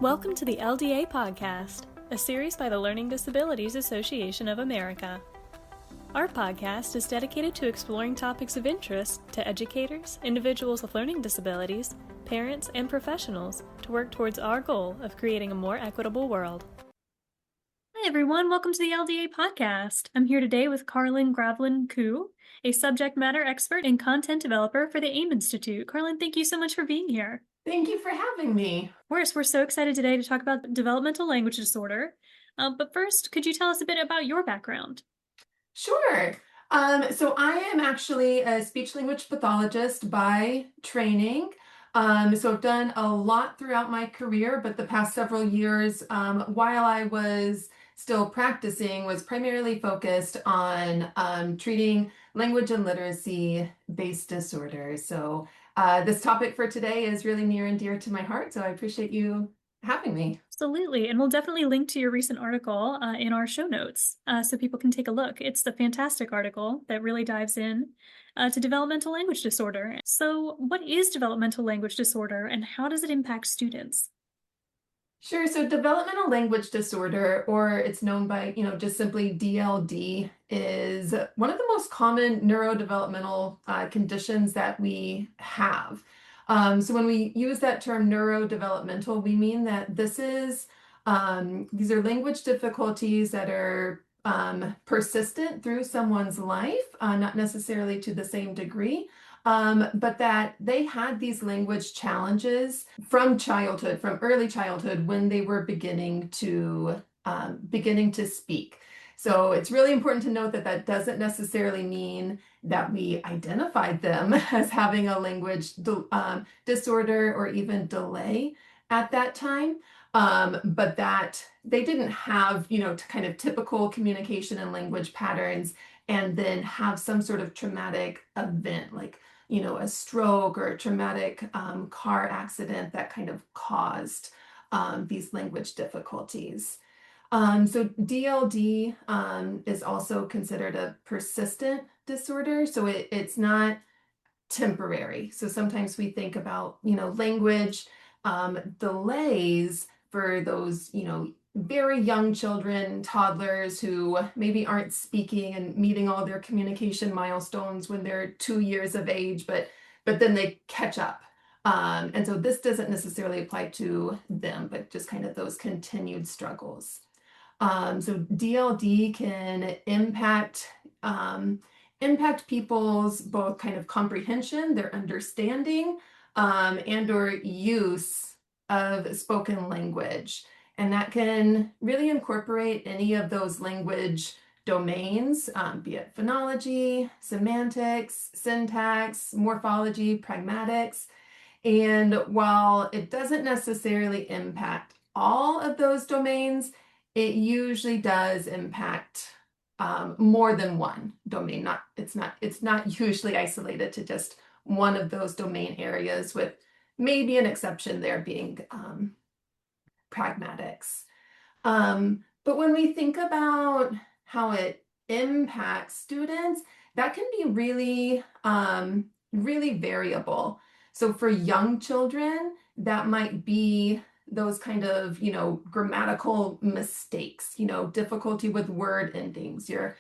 Welcome to the LDA Podcast, a series by the Learning Disabilities Association of America. Our podcast is dedicated to exploring topics of interest to educators, individuals with learning disabilities, parents, and professionals to work towards our goal of creating a more equitable world. Hi everyone, welcome to the LDA Podcast. I'm here today with Carlin Graveline Ku, a subject matter expert and content developer for the AIM Institute. Carlin, thank you so much for being here. Thank you for having me. Of course, we're so excited today to talk about developmental language disorder. But first, could you tell us a bit about your background? Sure. So I am actually a speech language pathologist by training. So I've done a lot throughout my career, but the past several years, while I was still practicing, was primarily focused on treating language and literacy-based disorders. So this topic for today is really near and dear to my heart, so I appreciate you having me. Absolutely, and we'll definitely link to your recent article in our show notes so people can take a look. It's a fantastic article that really dives in to developmental language disorder. So what is developmental language disorder and how does it impact students? Sure. So developmental language disorder, or it's known by, just simply DLD, is one of the most common neurodevelopmental conditions that we have. So when we use that term neurodevelopmental, we mean that these are language difficulties that are persistent through someone's life, not necessarily to the same degree. But that they had these language challenges from childhood, from early childhood, when they were beginning to speak. So it's really important to note that that doesn't necessarily mean that we identified them as having a language disorder or even delay at that time, but that they didn't have, kind of typical communication and language patterns, and then have some sort of traumatic event like a stroke or a traumatic car accident that kind of caused these language difficulties. So DLD is also considered a persistent disorder. So it's not temporary. So sometimes we think about, language delays for those, very young children, toddlers who maybe aren't speaking and meeting all their communication milestones when they're 2 years of age, but then they catch up. And so this doesn't necessarily apply to them, but just kind of those continued struggles. So DLD can impact people's both kind of comprehension, their understanding, and or use of spoken language. And that can really incorporate any of those language domains, be it phonology, semantics, syntax, morphology, pragmatics. And while it doesn't necessarily impact all of those domains, it usually does impact more than one domain. It's not usually isolated to just one of those domain areas, with maybe an exception there being pragmatics. But when we think about how it impacts students, that can be really, really variable. So for young children, that might be those kind of, grammatical mistakes, difficulty with word endings. You're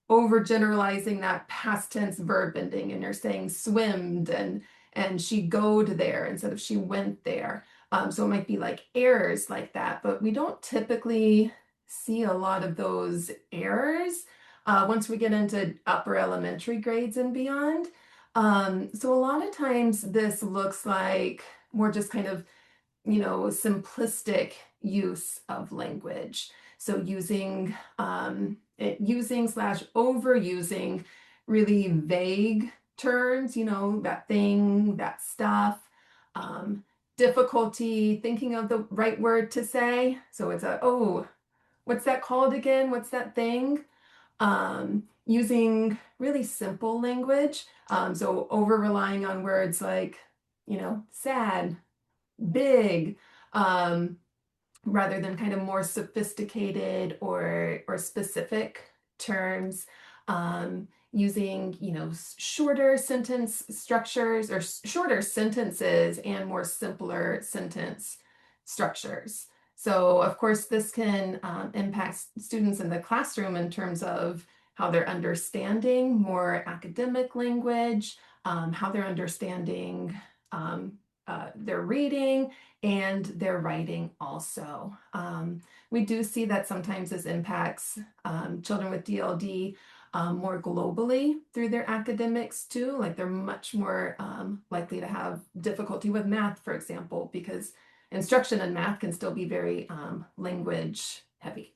overgeneralizing that past tense verb ending and you're saying swimmed and she goed there instead of she went there. So it might be like errors like that, but we don't typically see a lot of those errors once we get into upper elementary grades and beyond. So a lot of times this looks like more just kind of, simplistic use of language. So using slash overusing really vague terms, that thing, that stuff, difficulty thinking of the right word to say. So it's what's that called again? What's that thing? Using really simple language. So over relying on words like, sad, big, rather than kind of more sophisticated or specific terms. Using, shorter sentence structures or shorter sentences and more simpler sentence structures. So, of course, this can impact students in the classroom in terms of how they're understanding more academic language, how they're understanding um, their reading and their writing also. We do see that sometimes this impacts children with DLD more globally through their academics too. Like they're much more likely to have difficulty with math, for example, because instruction in math can still be very language heavy.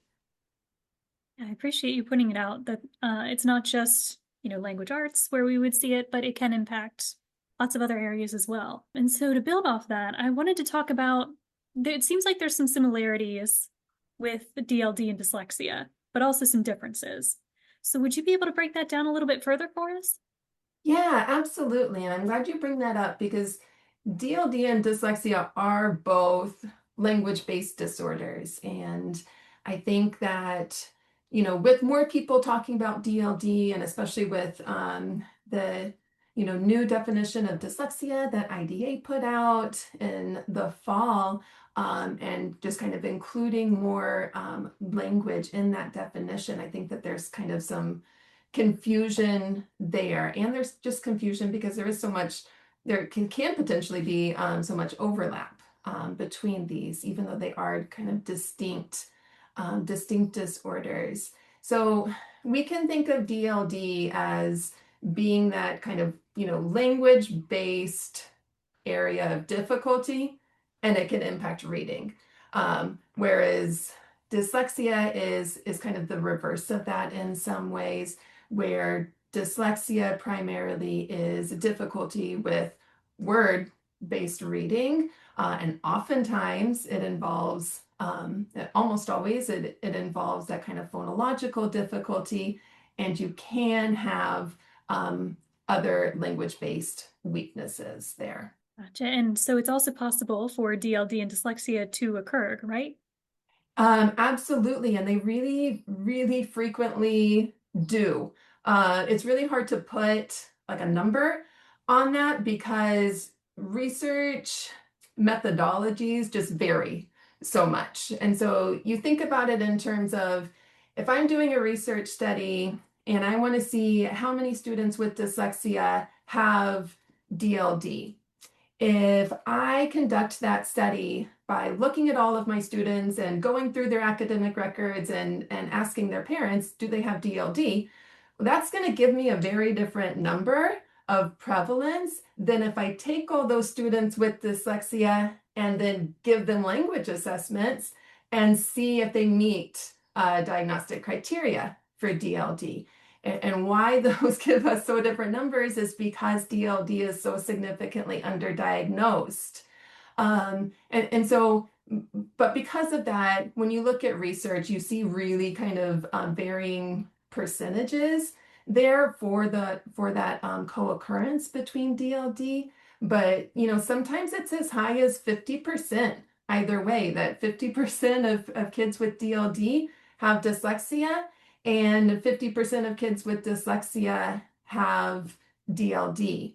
I appreciate you pointing it out that it's not just, language arts where we would see it, but it can impact lots of other areas as well. And so to build off that, I wanted to talk about, it seems like there's some similarities with the DLD and dyslexia, but also some differences. So would you be able to break that down a little bit further for us? Yeah, absolutely. And I'm glad you bring that up because DLD and dyslexia are both language-based disorders. And I think that, with more people talking about DLD and especially with the, new definition of dyslexia that IDA put out in the fall, and just kind of including more language in that definition, I think that there's kind of some confusion there. And there's just confusion because there is so much there can potentially be so much overlap between these, even though they are kind of distinct disorders. So we can think of DLD as being that kind of, language-based area of difficulty, and it can impact reading. Whereas dyslexia is kind of the reverse of that in some ways, where dyslexia primarily is difficulty with word-based reading, and oftentimes it involves, almost always, it involves that kind of phonological difficulty, and you can have other language-based weaknesses there. Gotcha. And so it's also possible for DLD and dyslexia to occur, right? Absolutely, and they really, really frequently do. It's really hard to put like a number on that because research methodologies just vary so much. And so you think about it in terms of if I'm doing a research study and I want to see how many students with dyslexia have DLD. If I conduct that study by looking at all of my students and going through their academic records and asking their parents, do they have DLD? Well, that's going to give me a very different number of prevalence than if I take all those students with dyslexia and then give them language assessments and see if they meet diagnostic criteria for DLD. And why those give us so different numbers is because DLD is so significantly underdiagnosed. And so, but because of that, when you look at research, you see really kind of varying percentages there for that co-occurrence between DLD. But sometimes it's as high as 50% either way, that 50% of kids with DLD have dyslexia and 50% of kids with dyslexia have DLD.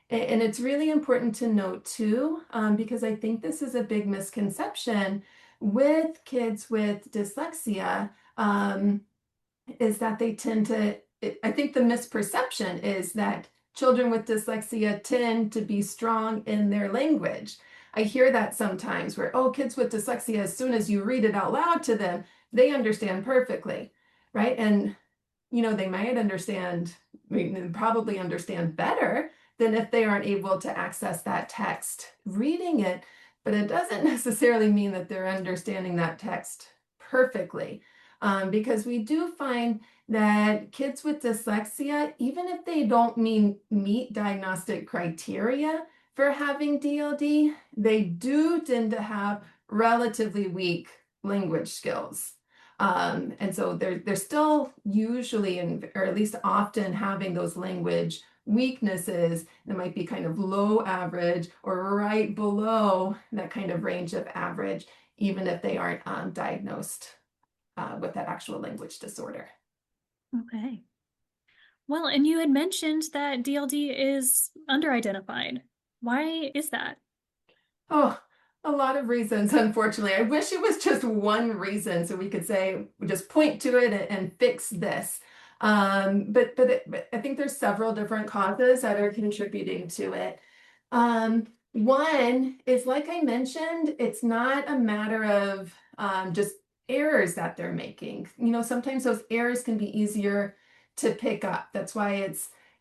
And it's really important to note too, because I think this is a big misconception with kids with dyslexia, is that they tend to, I think the misperception is that children with dyslexia tend to be strong in their language. I hear that sometimes where, oh, kids with dyslexia, as soon as you read it out loud to them, they understand perfectly, right? And they might understand, probably understand better than if they aren't able to access that text reading it, but it doesn't necessarily mean that they're understanding that text perfectly. Because we do find that kids with dyslexia, even if they don't meet diagnostic criteria for having DLD, they do tend to have relatively weak language skills. And so they're still usually, or at least often, having those language weaknesses that might be kind of low average or right below that kind of range of average, even if they aren't diagnosed with that actual language disorder. Okay. Well, and you had mentioned that DLD is underidentified. Why is that? Oh, A lot of reasons, unfortunately. I wish it was just one reason so we could say, just point to it and fix this. But I think there's several different causes that are contributing to it. One is, like I mentioned, it's not a matter of just errors that they're making. Sometimes those errors can be easier to pick up. That's why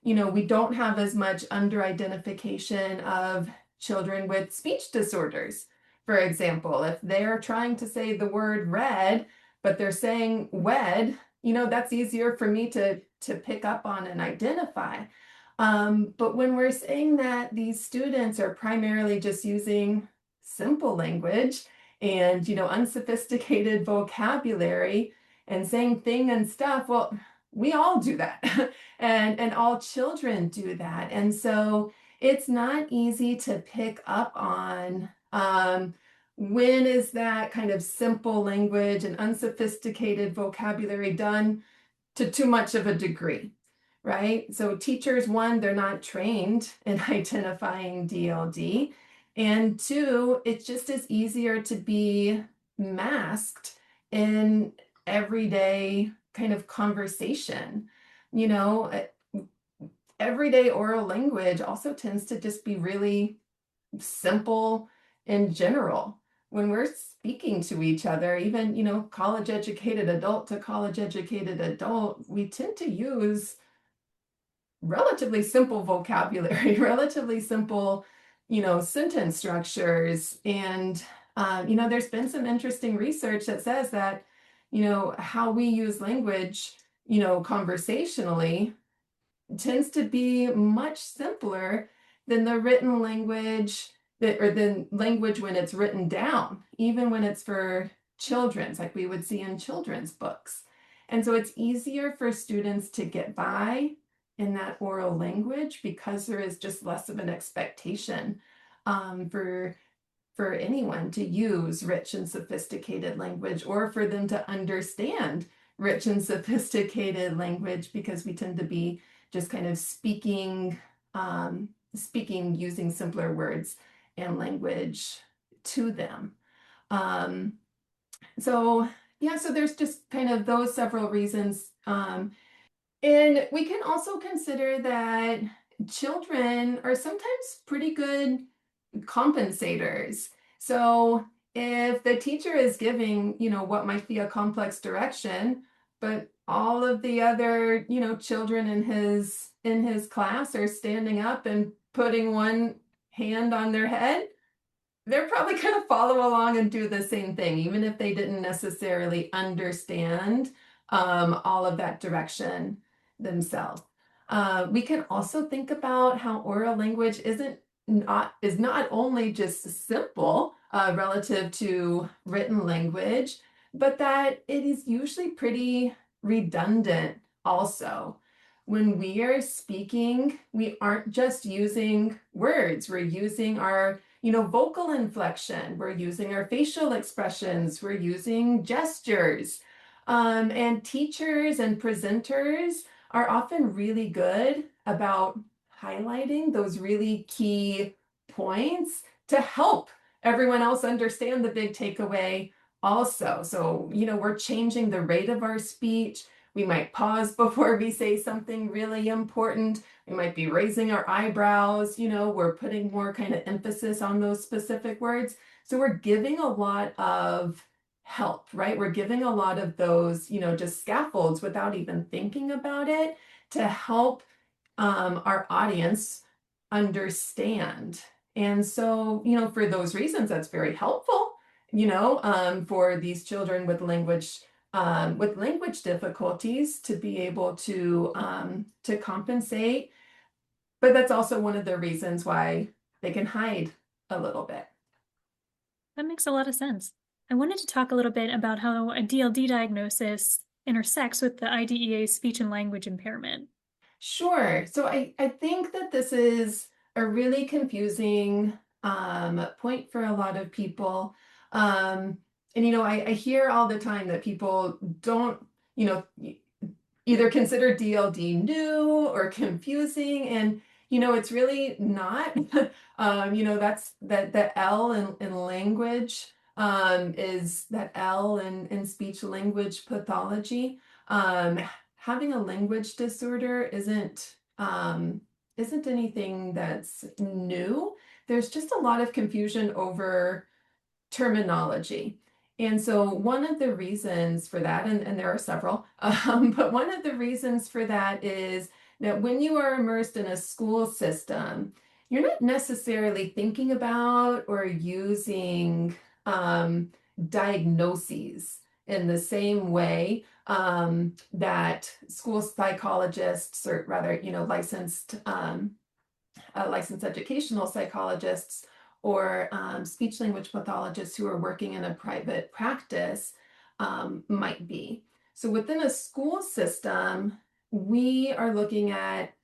we don't have as much under identification of children with speech disorders. For example, if they're trying to say the word red, but they're saying wed, that's easier for me to pick up on and identify. But when we're saying that these students are primarily just using simple language and, unsophisticated vocabulary and saying thing and stuff, well, we all do that. And all children do that. And so it's not easy to pick up on when is that kind of simple language and unsophisticated vocabulary done to too much of a degree, right? So teachers, one, they're not trained in identifying DLD. And two, it's just as easier to be masked in everyday kind of conversation. You know, everyday oral language also tends to just be really simple in general. When we're speaking to each other, even, college educated adult to college educated adult, we tend to use relatively simple vocabulary, relatively simple, sentence structures. And, there's been some interesting research that says that, how we use language, conversationally tends to be much simpler than the written language or than language when it's written down, even when it's for children's, like we would see in children's books. And so it's easier for students to get by in that oral language because there is just less of an expectation for anyone to use rich and sophisticated language, or for them to understand rich and sophisticated language, because we tend to be just kind of speaking using simpler words and language to them. Um, so yeah, so there's just kind of those several reasons. And we can also consider that children are sometimes pretty good compensators. So if the teacher is giving, what might be a complex direction, but all of the other, children in his class are standing up and putting one hand on their head, they're probably going to follow along and do the same thing, even if they didn't necessarily understand all of that direction themselves. We can also think about how oral language is not only just simple relative to written language, but that it is usually pretty redundant also. When we are speaking, we aren't just using words, we're using our vocal inflection, we're using our facial expressions, we're using gestures. And teachers and presenters are often really good about highlighting those really key points to help everyone else understand the big takeaway also. So, we're changing the rate of our speech. We might pause before we say something really important. We might be raising our eyebrows, we're putting more kind of emphasis on those specific words. So we're giving a lot of help, right? We're giving a lot of those, just scaffolds without even thinking about it to help our audience understand. And so, for those reasons, that's very helpful, for these children with language difficulties to be able to compensate. But that's also one of the reasons why they can hide a little bit. That makes a lot of sense. I wanted to talk a little bit about how a DLD diagnosis intersects with the IDEA's speech and language impairment. Sure. So I think that this is a really confusing point for a lot of people. And I hear all the time that people don't, either consider DLD new or confusing. And It's really not. That's that the L in language is that L in speech language pathology. Um, Having a language disorder isn't anything that's new. There's just a lot of confusion over terminology. And so one of the reasons for that, and there are several, but one of the reasons for that is that when you are immersed in a school system, you're not necessarily thinking about or using um, diagnoses in the same way that school psychologists, or rather, licensed educational psychologists or speech language pathologists who are working in a private practice might be. So within a school system, we are looking at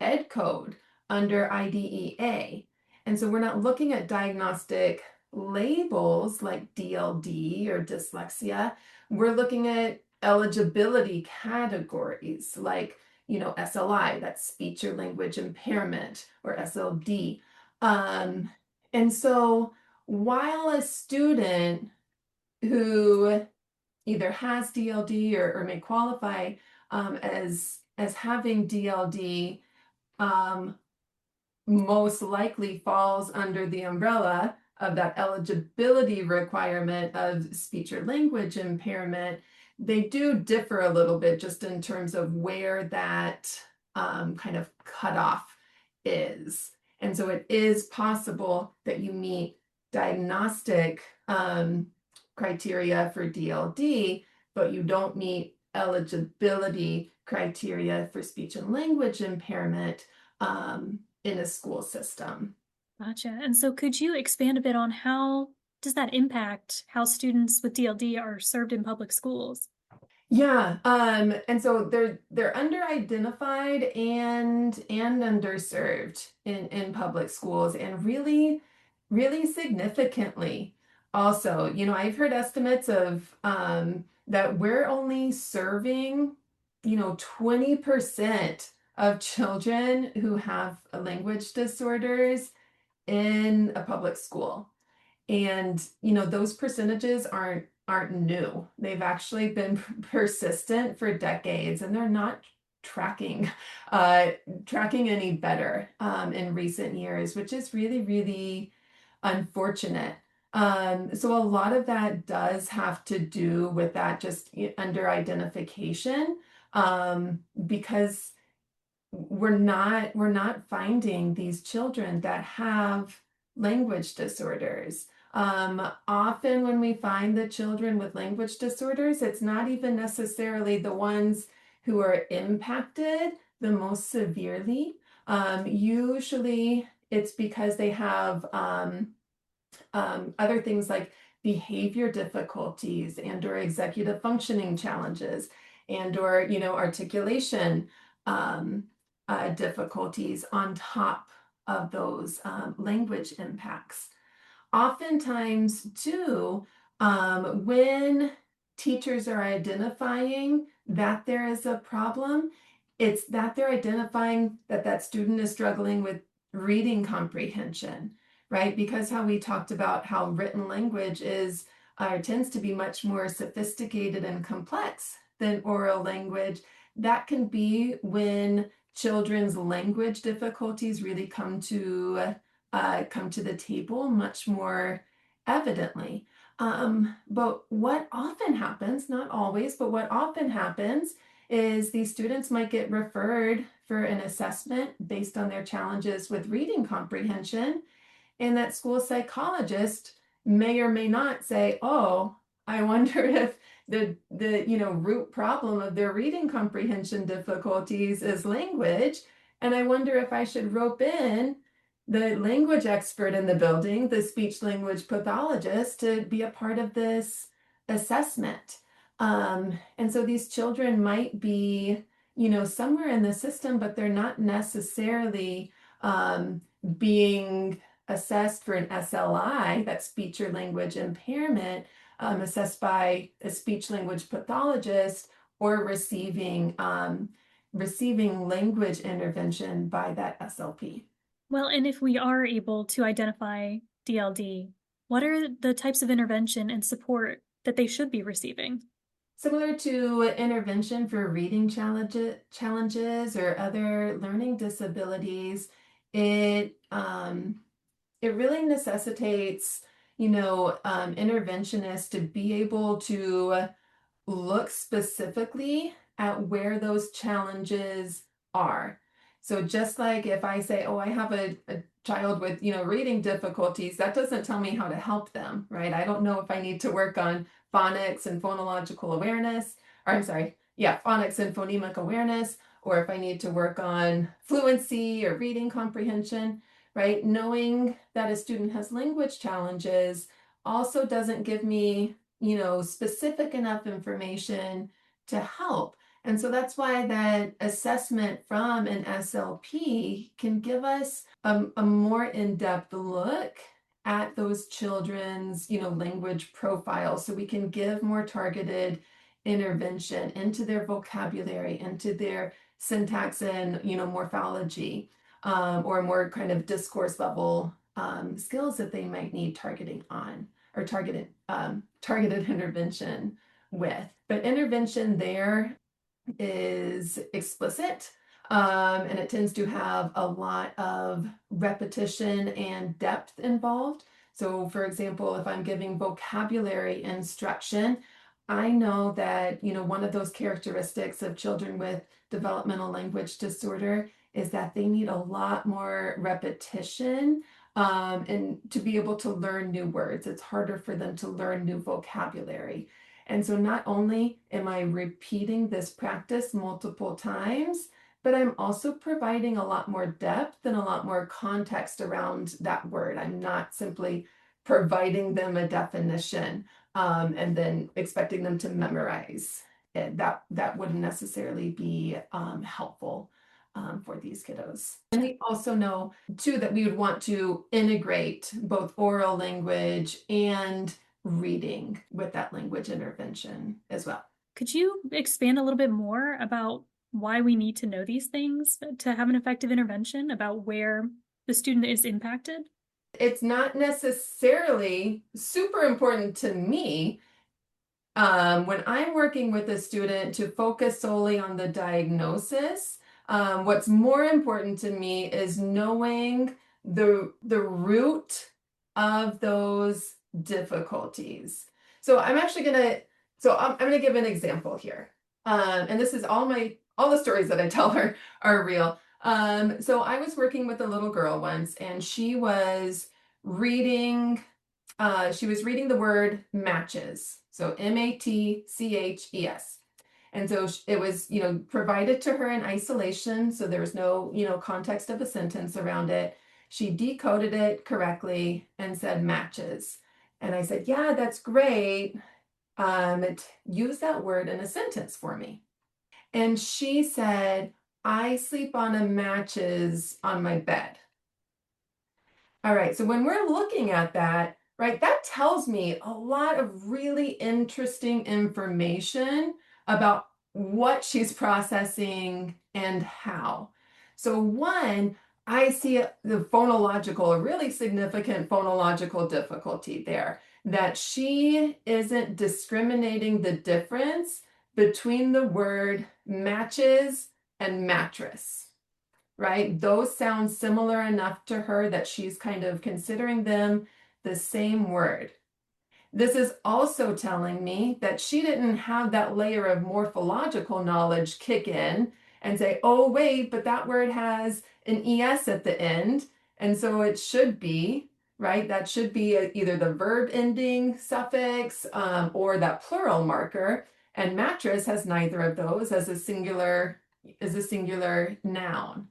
ed code under IDEA. And so we're not looking at diagnostic labels like DLD or dyslexia. We're looking at eligibility categories like SLI, that's speech or language impairment, or SLD. Um, and so while a student who either has DLD or may qualify as having DLD um, most likely falls under the umbrella of that eligibility requirement of speech or language impairment, they do differ a little bit just in terms of where that kind of cutoff is. And so it is possible that you meet diagnostic criteria for DLD, but you don't meet eligibility criteria for speech and language impairment in a school system. Gotcha. And so could you expand a bit on how does that impact how students with DLD are served in public schools? Yeah, and so they're under-identified and underserved in public schools, and really significantly. Also, I've heard estimates of that we're only serving 20% of children who have language disorders in a public school. And those percentages aren't new. They've actually been persistent for decades, and they're not tracking tracking any better in recent years, which is really unfortunate. So a lot of that does have to do with that just under identification, because we're not finding these children that have language disorders. Often when we find the children with language disorders, it's not even necessarily the ones who are impacted the most severely. Usually it's because they have other things like behavior difficulties and or executive functioning challenges and or articulation difficulties on top of those language impacts. Oftentimes, too, when teachers are identifying that there is a problem, it's that they're identifying that that student is struggling with reading comprehension, right? Because how we talked about how written language is tends to be much more sophisticated and complex than oral language. That can be when children's language difficulties really come to the table much more evidently. But what often happens, not always, but what often happens is these students might get referred for an assessment based on their challenges with reading comprehension, and that school psychologist may or may not say, "Oh, I wonder if the root problem of their reading comprehension difficulties is language, and I wonder if I should rope in the language expert in the building, the speech language pathologist, to be a part of this assessment." And so these children might be, somewhere in the system, but they're not necessarily being assessed for an SLI, that speech or language impairment, assessed by a speech language pathologist, or receiving receiving language intervention by that SLP. Well, and if we are able to identify DLD, what are the types of intervention and support that they should be receiving? Similar to intervention for reading challenges or other learning disabilities, it really necessitates, interventionists to be able to look specifically at where those challenges are. So just like if I say, oh, I have a child with, reading difficulties, that doesn't tell me how to help them, right? I don't know if I need to work on phonics and phonological awareness, or I'm sorry, yeah, phonics and phonemic awareness, or if I need to work on fluency or reading comprehension, right? Knowing that a student has language challenges also doesn't give me specific enough information to help. And so that's why that assessment from an SLP can give us a more in-depth look at those children's, language profiles, so we can give more targeted intervention into their vocabulary, into their syntax and, morphology, or more kind of discourse level skills that they might need targeting on, or targeted intervention with. But intervention there is explicit, and it tends to have a lot of repetition and depth involved. So for example, if I'm giving vocabulary instruction, I know that, one of those characteristics of children with developmental language disorder is that they need a lot more repetition, and to be able to learn new words. It's harder for them to learn new vocabulary. And so not only am I repeating this practice multiple times, but I'm also providing a lot more depth and a lot more context around that word. I'm not simply providing them a definition, and then expecting them to memorize it. That wouldn't necessarily be helpful for these kiddos. And we also know too that we would want to integrate both oral language and reading with that language intervention as well. Could you expand a little bit more about why we need to know these things to have an effective intervention, about where the student is impacted? It's not necessarily super important to me when I'm working with a student to focus solely on the diagnosis. What's more important to me is knowing the root of those difficulties. So I'm gonna give an example here. And this is all the stories that I tell are real. So I was working with a little girl once, and she was reading the word matches. So MATCHES. And so it was, provided to her in isolation. So there was no, context of a sentence around it. She decoded it correctly and said matches. And I said, yeah, that's great. Use that word in a sentence for me. And she said, I sleep on a matches on my bed. All right, so when we're looking at that, right, that tells me a lot of really interesting information about what she's processing and how. So one, I see a really significant phonological difficulty there, that she isn't discriminating the difference between the word matches and mattress, right? Those sound similar enough to her that she's kind of considering them the same word. This is also telling me that she didn't have that layer of morphological knowledge kick in and say, oh, wait, but that word has an ES at the end. And so it should be, right? That should be either the verb ending suffix, or that plural marker. And mattress has neither of those as a singular noun.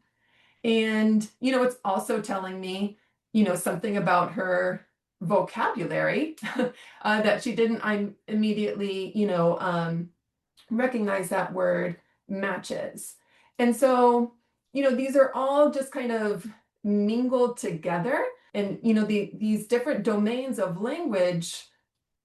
And, it's also telling me, something about her vocabulary that she didn't immediately, recognize that word matches. And so, these are all just kind of mingled together. And, these different domains of language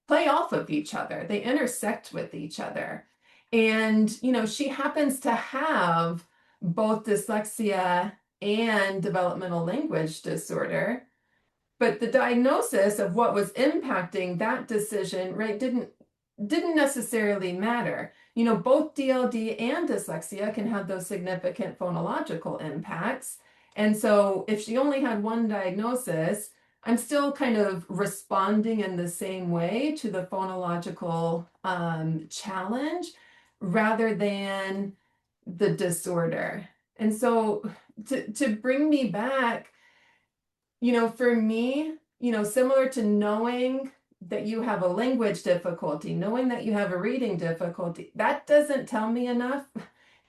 play off of each other. They intersect with each other. And, she happens to have both dyslexia and developmental language disorder. But the diagnosis of what was impacting that decision, right, didn't necessarily matter. Both DLD and dyslexia can have those significant phonological impacts. And so if she only had one diagnosis, I'm still kind of responding in the same way to the phonological challenge rather than the disorder. And so to bring me back, for me, similar to knowing that you have a language difficulty, knowing that you have a reading difficulty, that doesn't tell me enough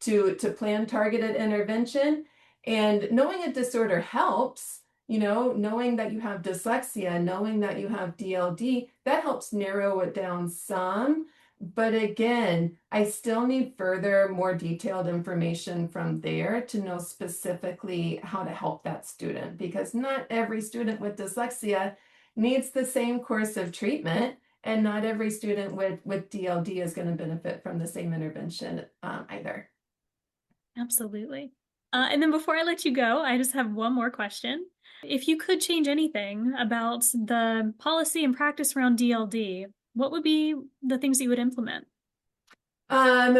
to plan targeted intervention. And knowing a disorder helps, knowing that you have dyslexia, knowing that you have DLD, that helps narrow it down some. But again, I still need further, more detailed information from there to know specifically how to help that student, because not every student with dyslexia needs the same course of treatment, and not every student with DLD is going to benefit from the same intervention either. Absolutely. And then before I let you go, I just have one more question. If you could change anything about the policy and practice around DLD, what would be the things that you would implement?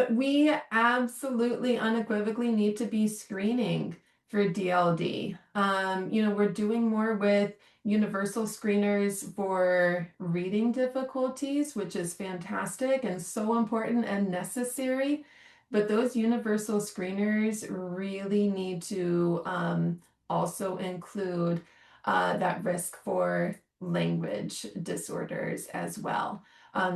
We absolutely unequivocally need to be screening for DLD. We're doing more with universal screeners for reading difficulties, which is fantastic and so important and necessary. But those universal screeners really need to also include that risk for language disorders as well.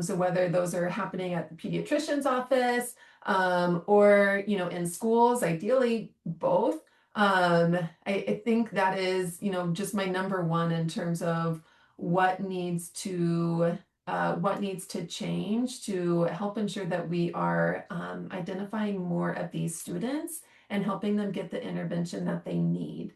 So whether those are happening at the pediatrician's office or in schools, ideally both. I think that is just my number one in terms of what needs to change to help ensure that we are identifying more of these students and helping them get the intervention that they need.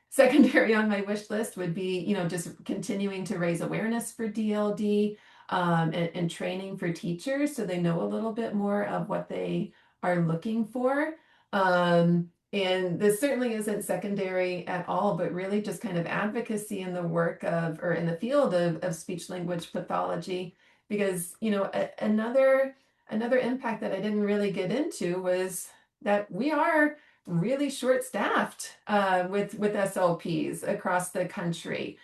Secondary on my wish list would be, just continuing to raise awareness for DLD and training for teachers so they know a little bit more of what they are looking for. And this certainly isn't secondary at all, but really just kind of advocacy in the work of, or in the field of speech language pathology, because, another impact that I didn't really get into was that we are really short-staffed with SLPs across the country.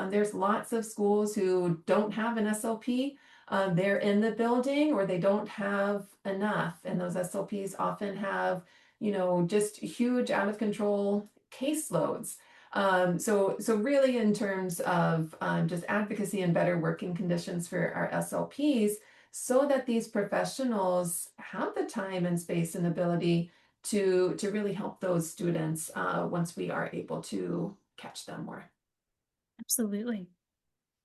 There's lots of schools who don't have an SLP. They're in the building or they don't have enough, and those SLPs often have just huge out of control caseloads. So really in terms of just advocacy and better working conditions for our SLPs so that these professionals have the time and space and ability to really help those students once we are able to catch them more. Absolutely.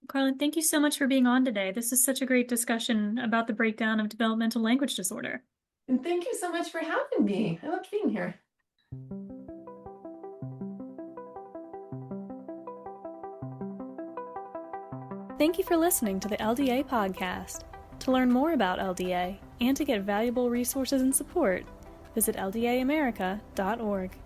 Carlin, thank you so much for being on today. This is such a great discussion about the breakdown of developmental language disorder. And thank you so much for having me. I loved being here. Thank you for listening to the LDA podcast. To learn more about LDA and to get valuable resources and support, visit ldaamerica.org.